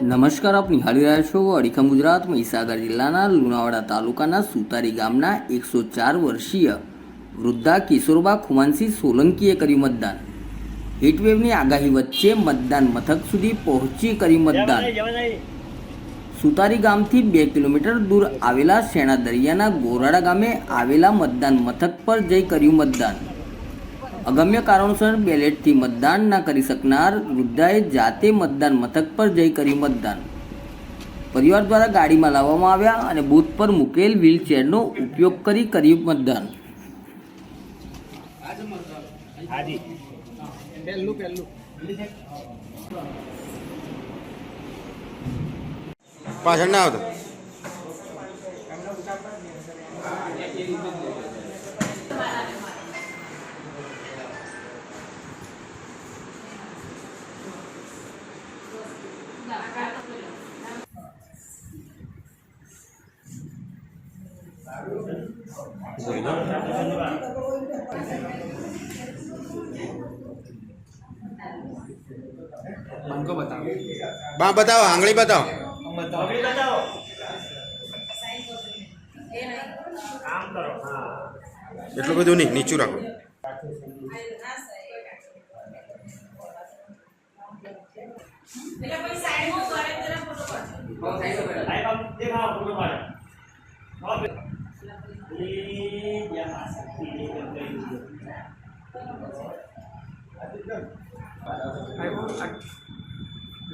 નમસ્કાર, આપ નિહાળી રહ્યા છો અડીખમ ગુજરાત. મહીસાગર જિલ્લાના લુણાવાડા તાલુકાના સુતારી ગામના 104 વર્ષીય વૃદ્ધા કિશોરબા ખુમાનસિંહ સોલંકીએ કર્યું મતદાન. હીટવેવની આગાહી વચ્ચે મતદાન મથક સુધી પહોંચી કર્યું મતદાન. સુતારી ગામથી 2 કિલોમીટર દૂર આવેલા શેણા દરિયાના ગોરાડા ગામે આવેલા મતદાન મથક પર જઈ કર્યું મતદાન. અગમ્ય કારણોસર બેલેટથી મતદાન ન કરી શકનાર વૃદ્ધાએ જાતે મતદાન મથક પર જઈ કર્યું મતદાન. પરિવાર દ્વારા ગાડીમાં લાવવામાં આવ્યા અને બૂથ પર મૂકેલ વ્હીલચેરનો ઉપયોગ કરી કર્યું મતદાન. પાછળ ના આવતો બા બતાવો, આંગળી બતાવો. એટલું બધું નહીં, નીચું રાખો.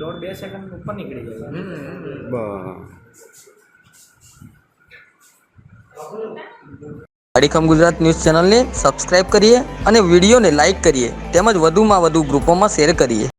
દોઢ 2 સેકન્ડ ઉપર નીકળી જાય. અડીખમ ગુજરાત ન્યૂઝ ચેનલને સબસ્ક્રાઇબ કરીએ અને વિડીયોને લાઇક કરીએ તેમજ વધુમાં વધુ ગ્રુપોમાં શેર કરીએ.